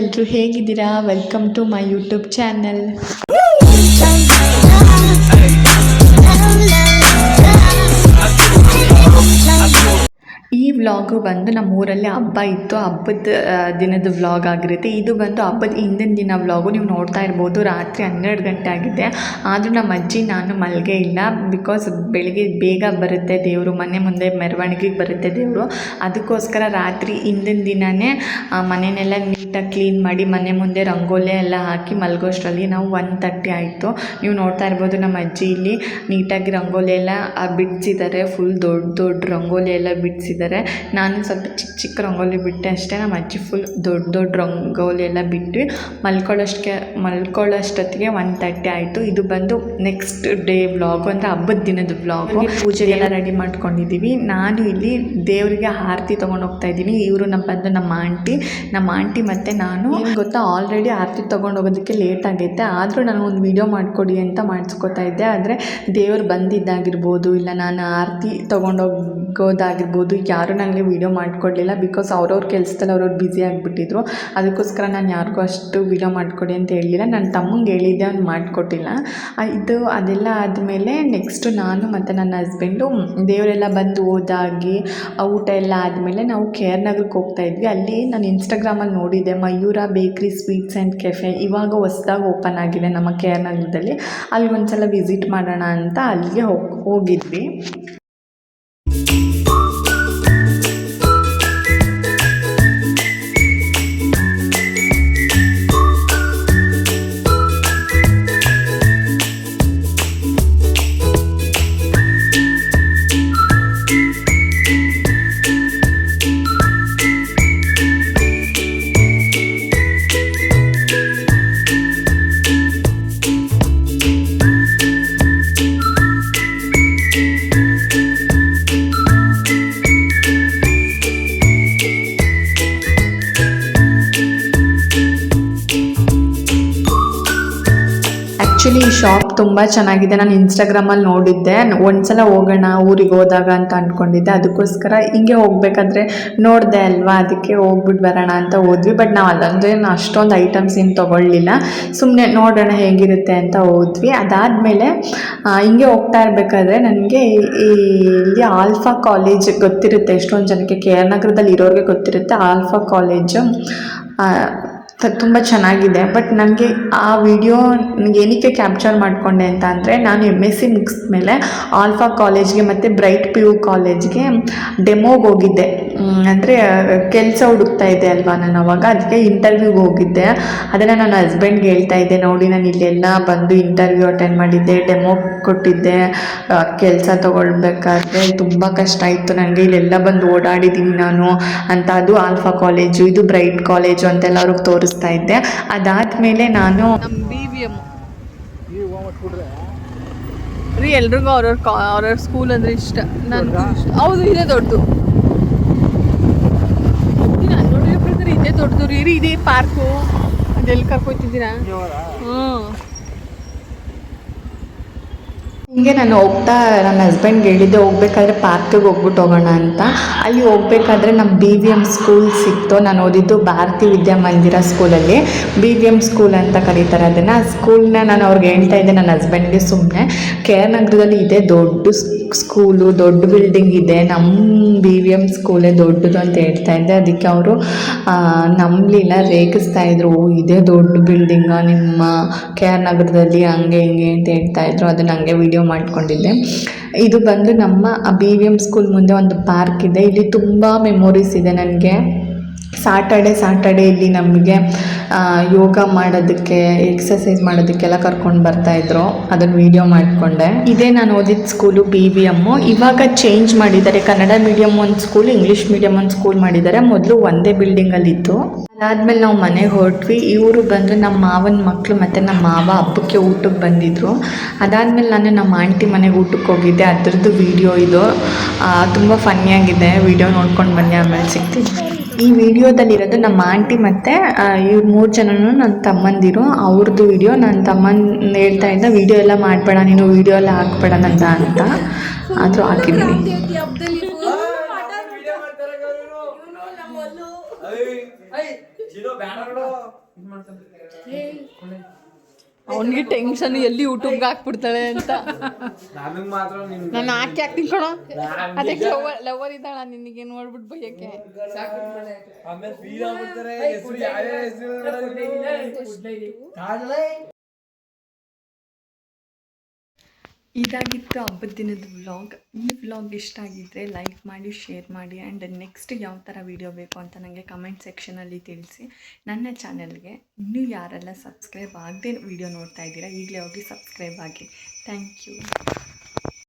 ಎಲ್ಲರೂ ಹೇಗಿದ್ದೀರಾ? Welcome to my YouTube channel. ಈ ವ್ಲಾಗು ಬಂದು ನಮ್ಮ ಊರಲ್ಲಿ ಹಬ್ಬ ಇತ್ತು, ಹಬ್ಬದ ದಿನದ ವ್ಲಾಗ್ ಆಗಿರುತ್ತೆ. ಇದು ಬಂದು ಹಬ್ಬದ ಹಿಂದಿನ ದಿನ ವ್ಲಾಗು. ನೀವು ನೋಡ್ತಾ ಇರ್ಬೋದು, ರಾತ್ರಿ 12 ಗಂಟೆ ಆಗಿದೆ. ಆದರೂ ನಮ್ಮ ಅಜ್ಜಿ ನಾನು ಮಲ್ಗೆ ಇಲ್ಲ. ಬಿಕಾಸ್ ಬೆಳಿಗ್ಗೆ ಬೇಗ ಬರುತ್ತೆ ದೇವರು, ಮನೆ ಮುಂದೆ ಮೆರವಣಿಗೆಗೆ ಬರುತ್ತೆ ದೇವರು. ಅದಕ್ಕೋಸ್ಕರ ರಾತ್ರಿ ಹಿಂದಿನ ದಿನವೇ ಮನೆಯನ್ನೆಲ್ಲ ನೀಟಾಗಿ ಕ್ಲೀನ್ ಮಾಡಿ ಮನೆ ಮುಂದೆ ರಂಗೋಲಿ ಎಲ್ಲ ಹಾಕಿ ಮಲಗೋಷ್ಟರಲ್ಲಿ ನಾವು 1:30 ಆಯಿತು. ನೀವು ನೋಡ್ತಾ ಇರ್ಬೋದು ನಮ್ಮ ಅಜ್ಜಿ ಇಲ್ಲಿ ನೀಟಾಗಿ ರಂಗೋಲಿ ಎಲ್ಲ ಬಿಡಿಸಿದ್ದಾರೆ. ಫುಲ್ ದೊಡ್ಡ ರಂಗೋಲಿ ಎಲ್ಲ ಬಿಡಿಸಿದ್ದಾರೆ. ನಾನು ಸ್ವಲ್ಪ ಚಿಕ್ಕ ರಂಗೋಲಿ ಬಿಟ್ಟೆ ಅಷ್ಟೇ. ನಮ್ಮ ಅಜ್ಜಿ ಫುಲ್ ದೊಡ್ಡ ರಂಗೋಲಿ ಎಲ್ಲ ಬಿಟ್ಟು ಮಲ್ಕೊಳ್ಳೋಷ್ಟೊತ್ತಿಗೆ 1:30 ಆಯಿತು. ಇದು ಬಂದು ನೆಕ್ಸ್ಟ್ ಡೇ ವ್ಲಾಗು, ಅಂದರೆ ಹಬ್ಬದ ದಿನದ ವ್ಲಾಗು. ಪೂಜೆಗೆಲ್ಲ ರೆಡಿ ಮಾಡ್ಕೊಂಡಿದ್ದೀವಿ. ನಾನು ಇಲ್ಲಿ ದೇವರಿಗೆ ಆರತಿ ತೊಗೊಂಡು ಹೋಗ್ತಾ ಇದ್ದೀನಿ. ಇವರು ನಮ್ಮ ಆಂಟಿ ಮತ್ತು ನಾನು. ಏನು ಗೊತ್ತಾ, ಆಲ್ರೆಡಿ ಆರತಿ ತೊಗೊಂಡು ಹೋಗೋದಕ್ಕೆ ಲೇಟ್ ಆಗೈತೆ. ಆದರೂ ನಾನು ಒಂದು ವೀಡಿಯೋ ಮಾಡಿಕೊಡಿ ಅಂತ ಮಾಡಿಸ್ಕೊತಾ ಇದ್ದೆ. ಆದರೆ ದೇವರು ಬಂದಿದ್ದಾಗಿರ್ಬೋದು, ಇಲ್ಲ ನಾನು ಆರತಿ ತೊಗೊಂಡೋಗೋದಾಗಿರ್ಬೋದು, ಯಾರೂ ನನಗೆ ವೀಡಿಯೋ ಮಾಡಿಕೊಡ್ಲಿಲ್ಲ. ಬಿಕಾಸ್ ಅವ್ರವ್ರ ಕೆಲಸದಲ್ಲಿ ಅವ್ರವ್ರು ಬ್ಯುಸಿ ಆಗಿಬಿಟ್ಟಿದ್ರು. ಅದಕ್ಕೋಸ್ಕರ ನಾನು ಯಾರಿಗೂ ಅಷ್ಟು ವೀಡಿಯೋ ಮಾಡಿಕೊಡಿ ಅಂತ ಹೇಳಲಿಲ್ಲ. ನನ್ನ ತಮ್ಮಂಗೆ ಹೇಳಿದ್ದೆ, ಅವ್ನು ಮಾಡಿಕೊಟ್ಟಿಲ್ಲ. ಅದೆಲ್ಲ ಆದಮೇಲೆ ನೆಕ್ಸ್ಟು ನಾನು ಮತ್ತು ನನ್ನ ಹಸ್ಬೆಂಡು ದೇವರೆಲ್ಲ ಬಂದು ಹೋದಾಗಿ ಊಟ ಎಲ್ಲ ಆದಮೇಲೆ ನಾವು KR ನಗರಕ್ಕೆ ಹೋಗ್ತಾಯಿದ್ವಿ. ಅಲ್ಲಿ ನಾನು ಇನ್ಸ್ಟಾಗ್ರಾಮಲ್ಲಿ ನೋಡಿದ್ದೆ, ಮಯೂರ ಬೇಕ್ರಿ ಸ್ವೀಟ್ಸ್ ಆ್ಯಂಡ್ ಕೆಫೆ ಇವಾಗ ಹೊಸದಾಗಿ ಓಪನ್ ಆಗಿದೆ ನಮ್ಮ KR ನಗರದಲ್ಲಿ. ಅಲ್ಲಿ ಒಂದು ಸಲ ವಿಸಿಟ್ ಮಾಡೋಣ ಅಂತ ಅಲ್ಲಿಗೆ ಹೋಗಿದ್ವಿ. ಆ್ಯಕ್ಚುಲಿ ಈ ಶಾಪ್ ತುಂಬ ಚೆನ್ನಾಗಿದೆ. ನಾನು ಇನ್ಸ್ಟಾಗ್ರಾಮಲ್ಲಿ ನೋಡಿದ್ದೆ, ಒಂದ್ಸಲ ಹೋಗೋಣ ಊರಿಗೆ ಹೋದಾಗ ಅಂತ ಅಂದ್ಕೊಂಡಿದ್ದೆ. ಅದಕ್ಕೋಸ್ಕರ ಹಿಂಗೆ ಹೋಗ್ಬೇಕಾದ್ರೆ ನೋಡಿದೆ ಅಲ್ವಾ, ಅದಕ್ಕೆ ಹೋಗ್ಬಿಟ್ಟು ಬರೋಣ ಅಂತ ಹೋದ್ವಿ. ಬಟ್ ನಾವು ಅಲ್ಲಂದ್ರೆ ಅಷ್ಟೊಂದು ಐಟಮ್ಸ್ ಏನು ತೊಗೊಳ್ಳಿಲ್ಲ, ಸುಮ್ಮನೆ ನೋಡೋಣ ಹೇಗಿರುತ್ತೆ ಅಂತ ಹೋದ್ವಿ. ಅದಾದಮೇಲೆ ಹಿಂಗೆ ಹೋಗ್ತಾ ಇರಬೇಕಾದ್ರೆ ನನಗೆ ಇಲ್ಲಿ ಆಲ್ಫಾ ಕಾಲೇಜ್ ಗೊತ್ತಿರುತ್ತೆ, ಎಷ್ಟೊಂದು ಜನಕ್ಕೆ KR ನಗರದಲ್ಲಿ ಇರೋರಿಗೆ ಗೊತ್ತಿರುತ್ತೆ. ಆಲ್ಫಾ ಕಾಲೇಜು ತುಂಬ ಚೆನ್ನಾಗಿದೆ. ಬಟ್ ನನಗೆ ಆ ವಿಡಿಯೋ ಏನಕ್ಕೆ ಕ್ಯಾಪ್ಚರ್ ಮಾಡಿಕೊಂಡೆ ಅಂತ ಅಂದರೆ, ನಾನು MSc ಮುಗಿಸಿದ ಮೇಲೆ ಆಲ್ಫಾ ಕಾಲೇಜ್ಗೆ ಮತ್ತು ಬ್ರೈಟ್ PU ಕಾಲೇಜ್ಗೆ ಡೆಮೋಗೆ ಹೋಗಿದ್ದೆ. ಅಂದರೆ ಕೆಲಸ ಹುಡುಕ್ತಾ ಇದ್ದೆ ಅಲ್ವಾ ನಾನು ಅವಾಗ, ಅದಕ್ಕೆ ಇಂಟರ್ವ್ಯೂಗೆ ಹೋಗಿದ್ದೆ. ಅದನ್ನು ನನ್ನ ಹಸ್ಬೆಂಡ್ಗೆ ಹೇಳ್ತಾ ಇದ್ದೆ, ನೋಡಿ ನಾನು ಇಲ್ಲೆಲ್ಲ ಬಂದು ಇಂಟರ್ವ್ಯೂ ಅಟೆಂಡ್ ಮಾಡಿದ್ದೆ, ಡೆಮೋ ಕೊಟ್ಟಿದ್ದೆ, ಕೆಲಸ ತೊಗೊಳ್ಬೇಕಾದ್ರೆ ತುಂಬ ಕಷ್ಟ ಇತ್ತು ನನಗೆ, ಇಲ್ಲೆಲ್ಲ ಬಂದು ಓಡಾಡಿದ್ದೀನಿ ನಾನು ಅಂತ. ಅದು ಆಲ್ಫಾ ಕಾಲೇಜು, ಇದು ಬ್ರೈಟ್ ಕಾಲೇಜು ಅಂತೆಲ್ಲ ಅವ್ರಿಗೆ ತೋರಿಸ್ತಾ ಇದ್ದೆ. ಅದಾದಮೇಲೆ ನಾನು ನಮ್ಮ BVM ರೀ, ಎಲ್ರಿಗೂ ಅವ್ರವ್ರ ಸ್ಕೂಲ್ ಅಂದರೆ ಇಷ್ಟ. ನನಗೂ ಇಷ್ಟ. ಹೌದು, ಇದೇ ದೊಡ್ಡದು. ನಾನು ನೋಡಿರೋ ಪ್ರಕಾರ ಇದೇ ದೊಡ್ಡದು ರೀ. ಇದೇ ಪಾರ್ಕು, ಅದೆಲ್ಲಿ ಕರ್ಕೊತಿದ್ದೀರಾ? ಹಿಂಗೆ ನಾನು ಹೋಗ್ತಾ ನನ್ನ ಹಸ್ಬೆಂಡ್ಗೆ ಹೇಳಿದ್ದೆ, ಹೋಗ್ಬೇಕಾದ್ರೆ ಪಾರ್ಕಿಗೆ ಹೋಗ್ಬಿಟ್ಟು ಹೋಗೋಣ ಅಂತ. ಅಲ್ಲಿ ಹೋಗ್ಬೇಕಾದ್ರೆ ನಮ್ಮ BVM ಸ್ಕೂಲ್ ಸಿಕ್ತು. ನಾನು ಓದಿದ್ದು ಭಾರತಿ ವಿದ್ಯಾಮಂದಿರ ಸ್ಕೂಲಲ್ಲಿ, BVM ಸ್ಕೂಲ್ ಅಂತ ಕರೀತಾರೆ ಅದನ್ನು. ಆ ಸ್ಕೂಲ್ನ ನಾನು ಅವ್ರಿಗೆ ಹೇಳ್ತಾ ಇದ್ದೆ, ನನ್ನ ಹಸ್ಬೆಂಡ್ಗೆ ಸುಮ್ಮನೆ. KR ನಗರದಲ್ಲಿ ಇದೆ ದೊಡ್ಡ ಸ್ಕೂಲು, ದೊಡ್ಡ ಬಿಲ್ಡಿಂಗ್ ಇದೆ, ನಮ್ಮ BVM ಸ್ಕೂಲೇ ದೊಡ್ಡದು ಅಂತ ಹೇಳ್ತಾ ಇದ್ದೆ. ಅದಕ್ಕೆ ಅವರು ನಂಬಲಿಲ್ಲ, ರೇಗಿಸ್ತಾ ಇದ್ರು, ಇದೇ ದೊಡ್ಡ ಬಿಲ್ಡಿಂಗ ನಿಮ್ಮ KR ನಗರದಲ್ಲಿ, ಹಂಗೆ ಹಿಂಗೆ ಅಂತ ಹೇಳ್ತಾ ಇದ್ರು. ಅದನ್ನ ಹಂಗೆ ವಿಡಿಯೋ ಮಾಡ್ಕೊಂಡಿದ್ದೆ. ಇದು ಬಂದು ನಮ್ಮ BVM ಸ್ಕೂಲ್ ಮುಂದೆ ಒಂದು ಪಾರ್ಕ್ ಇದೆ. ಇಲ್ಲಿ ತುಂಬ ಮೆಮೊರೀಸ್ ಇದೆ ನನಗೆ. ಸಾಟರ್ಡೆ ಇಲ್ಲಿ ನಮಗೆ ಯೋಗ ಮಾಡೋದಕ್ಕೆ, ಎಕ್ಸಸೈಸ್ ಮಾಡೋದಕ್ಕೆಲ್ಲ ಕರ್ಕೊಂಡು ಬರ್ತಾಯಿದ್ರು. ಅದನ್ನು ವೀಡಿಯೋ ಮಾಡಿಕೊಂಡೆ. ಇದೇ ನಾನು ಓದಿದ ಸ್ಕೂಲು BVM. ಇವಾಗ ಚೇಂಜ್ ಮಾಡಿದ್ದಾರೆ, ಕನ್ನಡ ಮೀಡಿಯಮ್ ಒಂದು ಸ್ಕೂಲ್, ಇಂಗ್ಲೀಷ್ ಮೀಡಿಯಮ್ ಒಂದು ಸ್ಕೂಲ್ ಮಾಡಿದ್ದಾರೆ. ಮೊದಲು ಒಂದೇ ಬಿಲ್ಡಿಂಗಲ್ಲಿತ್ತು. ಅದಾದಮೇಲೆ ನಾವು ಮನೆಗೆ ಹೊರಟ್ವಿ. ಇವರು ಬಂದು ನಮ್ಮ ಮಾವನ ಮಕ್ಕಳು ಮತ್ತು ನಮ್ಮ ಮಾವ ಹಬ್ಬಕ್ಕೆ ಊಟಕ್ಕೆ ಬಂದಿದ್ದರು. ಅದಾದಮೇಲೆ ನಾನು ನಮ್ಮ ಆಂಟಿ ಮನೆಗೆ ಊಟಕ್ಕೆ ಹೋಗಿದ್ದೆ. ಅದರದ್ದು ವೀಡಿಯೋ ಇದು ತುಂಬ ಫನ್ನಿಯಾಗಿದೆ. ವೀಡಿಯೋ ನೋಡ್ಕೊಂಡು ಬನ್ನಿ, ಆಮೇಲೆ ಸಿಗ್ತೀನಿ. ಈ ವಿಡಿಯೋದಲ್ಲಿರೋದು ನಮ್ಮ ಆಂಟಿ ಮತ್ತು ಇವ್ರು 3 ಜನನೂ ನನ್ನ ತಮ್ಮಂದಿರು. ಅವ್ರದ್ದು ವಿಡಿಯೋ. ನನ್ನ ತಮ್ಮನ ಹೇಳ್ತಾ ಇದ್ದ, ವೀಡಿಯೋ ಎಲ್ಲ ಮಾಡಬೇಡ ನೀನು, ವೀಡಿಯೋ ಎಲ್ಲ ಹಾಕ್ಬೇಡ ಅಂತ ಆದರೂ ಹಾಕಿದ್ದೀನಿ. ಅವನಿಗೆ ಟೆನ್ಷನ್ ಎಲ್ಲಿ ಯೂಟ್ಯೂಬ್ಗೆ ಹಾಕ್ಬಿಡ್ತಾಳೆ ಅಂತ. ನಾನು ಹಾಕಿ ಹಾಕ್ತೀನಿ ಕಣೋ. ಅದಕ್ಕೆ ಲವರ್ ಇದ್ದಾಳ ನಿನಗೆ ನೋಡ್ಬಿಟ್ಟು ಬೈಯಕ್ಕೆ. ಇದಾಗಿತ್ತು ಹಬ್ಬದ ದಿನದ ವ್ಲಾಗ್. ಈ ವ್ಲಾಗ್ ಇಷ್ಟ ಆಗಿದ್ದರೆ ಲೈಕ್ ಮಾಡಿ, ಶೇರ್ ಮಾಡಿ, ಆ್ಯಂಡ್ ನೆಕ್ಸ್ಟ್ ಯಾವ ಥರ ವೀಡಿಯೋ ಬೇಕು ಅಂತ ನನಗೆ ಕಮೆಂಟ್ ಸೆಕ್ಷನಲ್ಲಿ ತಿಳಿಸಿ. ನನ್ನ ಚಾನಲ್ಗೆ ಇನ್ನೂ ಯಾರೆಲ್ಲ ಸಬ್ಸ್ಕ್ರೈಬ್ ಆಗದೆ ವೀಡಿಯೋ ನೋಡ್ತಾ ಇದ್ದೀರಾ ಈಗಲೇ ಹೋಗಿ ಸಬ್ಸ್ಕ್ರೈಬ್ ಆಗಿ. Thank you.